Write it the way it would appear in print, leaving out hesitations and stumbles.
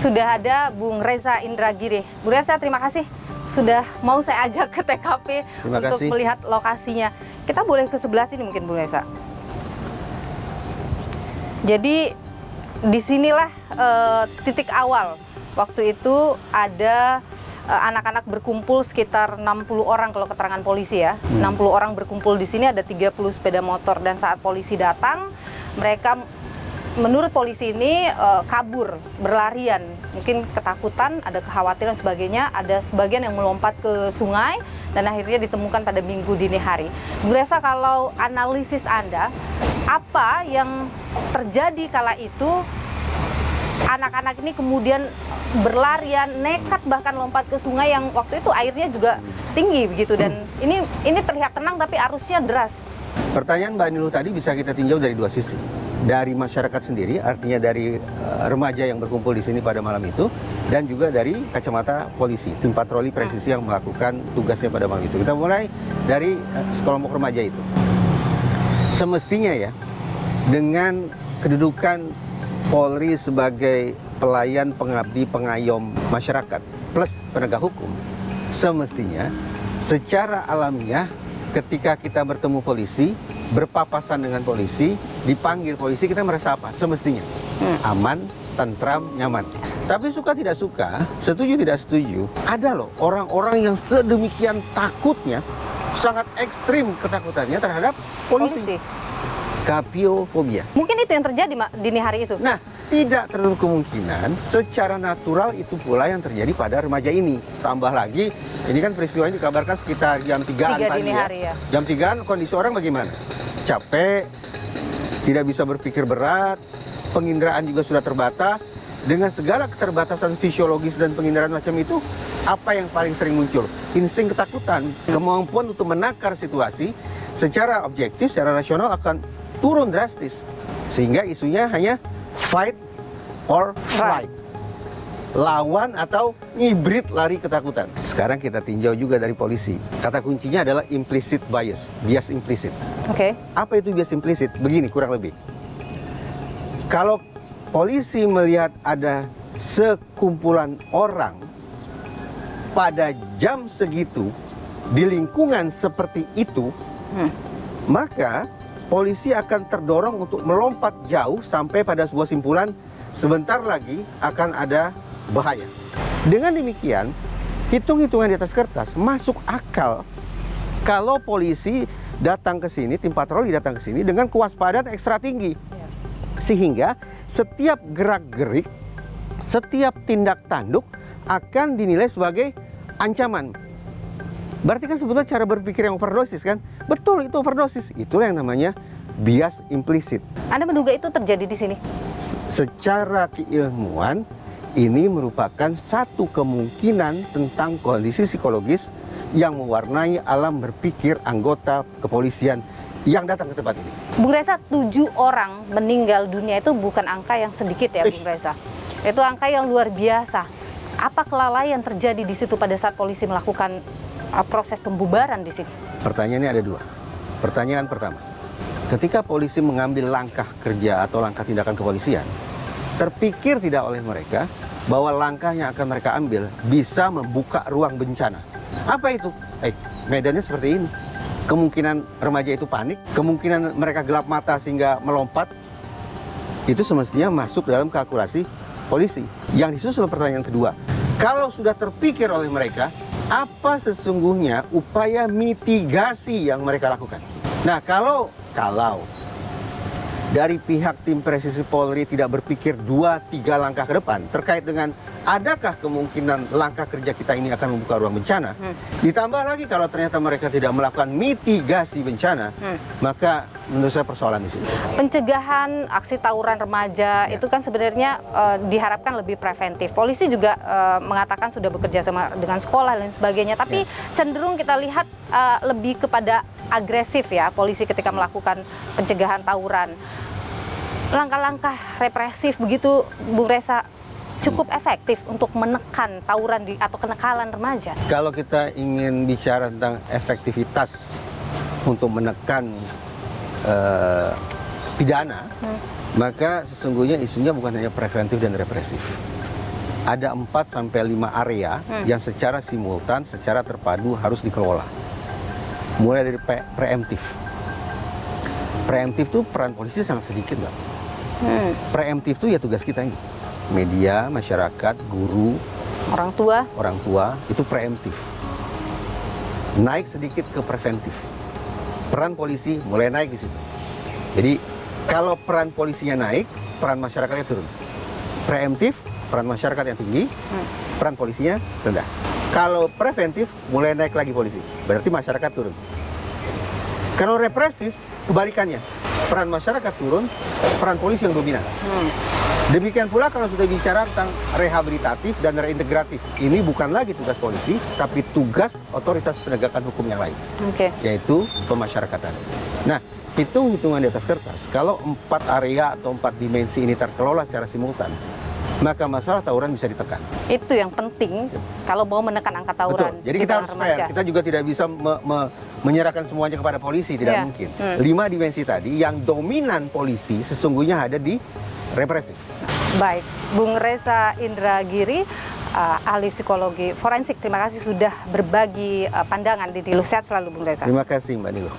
Sudah ada Bung Reza Indragiri. Bung Reza, terima kasih sudah mau saya ajak ke TKP untuk melihat lokasinya. Kita boleh ke sebelah sini mungkin, Bung Reza. Jadi disinilah titik awal. Waktu itu ada anak-anak berkumpul sekitar 60 orang kalau keterangan polisi ya. 60 orang berkumpul di sini, ada 30 sepeda motor, dan saat polisi datang, mereka menurut polisi ini kabur, berlarian, mungkin ketakutan, ada kekhawatiran sebagainya, ada sebagian yang melompat ke sungai dan akhirnya ditemukan pada Minggu dini hari. Bu Reza, kalau analisis Anda, apa yang terjadi kala itu anak-anak ini kemudian berlarian, nekat bahkan lompat ke sungai yang waktu itu airnya juga tinggi begitu, dan ini terlihat tenang tapi arusnya deras. Pertanyaan Mbak Niluh tadi bisa kita tinjau dari dua sisi. Dari masyarakat sendiri, artinya dari remaja yang berkumpul di sini pada malam itu, dan juga dari kacamata polisi, tim patroli presisi yang melakukan tugasnya pada malam itu. Kita mulai dari sekelompok remaja itu. Semestinya ya, dengan kedudukan Polri sebagai pelayan, pengabdi, pengayom masyarakat plus penegak hukum, semestinya secara alamiah ketika kita bertemu polisi, berpapasan dengan polisi, dipanggil polisi, kita merasa apa? Semestinya aman, tentram, nyaman. Tapi suka tidak suka, setuju tidak setuju, ada loh orang-orang yang sedemikian takutnya, sangat ekstrim ketakutannya terhadap polisi. Kapiofobia. Mungkin itu yang terjadi dini hari itu. Nah, tidak terlalu kemungkinan secara natural itu pula yang terjadi pada remaja ini. Tambah lagi, ini kan peristiwa ini dikabarkan sekitar jam 3-an dini hari ya. Jam 3-an kondisi orang bagaimana? Capek, tidak bisa berpikir berat, penginderaan juga sudah terbatas. Dengan segala keterbatasan fisiologis dan penginderaan macam itu, apa yang paling sering muncul? Insting ketakutan, kemampuan untuk menakar situasi secara objektif, secara rasional akan turun drastis. Sehingga isunya hanya fight or flight. Lawan atau hibrid lari ketakutan. Sekarang kita tinjau juga dari polisi. Kata kuncinya adalah implicit bias, bias implisit. Oke. Apa itu bias implisit? Begini kurang lebih. Kalau polisi melihat ada sekumpulan orang pada jam segitu di lingkungan seperti itu, maka polisi akan terdorong untuk melompat jauh sampai pada sebuah simpulan, sebentar lagi akan ada bahaya. Dengan demikian, hitung-hitungan di atas kertas masuk akal kalau polisi datang ke sini, tim patroli datang ke sini dengan kewaspadaan ekstra tinggi. Sehingga setiap gerak-gerik, setiap tindak tanduk akan dinilai sebagai ancaman. Berarti kan sebetulnya cara berpikir yang overdosis kan? Betul, itu overdosis. Itulah yang namanya bias implisit. Anda menduga itu terjadi di sini? Secara keilmuan, ini merupakan satu kemungkinan tentang kondisi psikologis yang mewarnai alam berpikir anggota kepolisian yang datang ke tempat ini. Bung Reza, 7 orang meninggal dunia itu bukan angka yang sedikit ya, Bung Reza. Itu angka yang luar biasa. Apa kelalaian terjadi di situ pada saat polisi melakukan proses pembubaran di sini? Pertanyaannya ada dua. Pertanyaan pertama, ketika polisi mengambil langkah kerja atau langkah tindakan kepolisian, terpikir tidak oleh mereka bahwa langkah yang akan mereka ambil bisa membuka ruang bencana. Apa itu? Medannya seperti ini. Kemungkinan remaja itu panik, kemungkinan mereka gelap mata sehingga melompat, itu semestinya masuk dalam kalkulasi polisi. Yang disusul pertanyaan kedua, kalau sudah terpikir oleh mereka, apa sesungguhnya upaya mitigasi yang mereka lakukan? Nah, kalau dari pihak tim presisi Polri tidak berpikir 2-3 langkah ke depan terkait dengan adakah kemungkinan langkah kerja kita ini akan membuka ruang bencana, ditambah lagi kalau ternyata mereka tidak melakukan mitigasi bencana, maka menurut saya persoalan di sini. Pencegahan aksi tawuran remaja itu kan sebenarnya diharapkan lebih preventif. Polisi juga mengatakan sudah bekerja sama dengan sekolah dan sebagainya, tapi cenderung kita lihat lebih kepada agresif ya polisi ketika melakukan pencegahan tawuran. Langkah-langkah represif begitu, Bung Reza, cukup efektif untuk menekan tawuran atau kenakalan remaja? Kalau kita ingin bicara tentang efektivitas untuk menekan pidana, maka sesungguhnya isunya bukan hanya preventif dan represif. ada 4 sampai 5 area yang secara simultan, secara terpadu harus dikelola. Mulai dari preemptif. Preemptif tuh peran polisi sangat sedikit, Mbak. Preemptif tuh ya tugas kita ini. Media, masyarakat, guru, orang tua itu preemptif. Naik sedikit ke preventif. Peran polisi mulai naik di situ. Jadi kalau peran polisinya naik, peran masyarakatnya turun. Preemptif, peran masyarakat yang tinggi, peran polisinya rendah. Kalau preventif, mulai naik lagi polisi. Berarti masyarakat turun. Kalau represif, kebalikannya. Peran masyarakat turun, peran polisi yang dominan. Demikian pula kalau sudah bicara tentang rehabilitatif dan reintegratif. Ini bukan lagi tugas polisi, tapi tugas otoritas penegakan hukum yang lain. Yaitu pemasyarakatan. Nah, hitung-hitungan di atas kertas, kalau 4 area atau 4 dimensi ini terkelola secara simultan, maka masalah tawuran bisa ditekan. Itu yang penting kalau mau menekan angka tawuran. Betul. Jadi kita harus fair. Kita juga tidak bisa menyerahkan semuanya kepada polisi, tidak mungkin. 5 dimensi tadi yang dominan polisi sesungguhnya ada di represif. Baik, Bung Reza Indragiri, ahli psikologi forensik. Terima kasih sudah berbagi pandangan di Dialog. Sehat selalu, Bung Reza. Terima kasih, Mbak Nilo.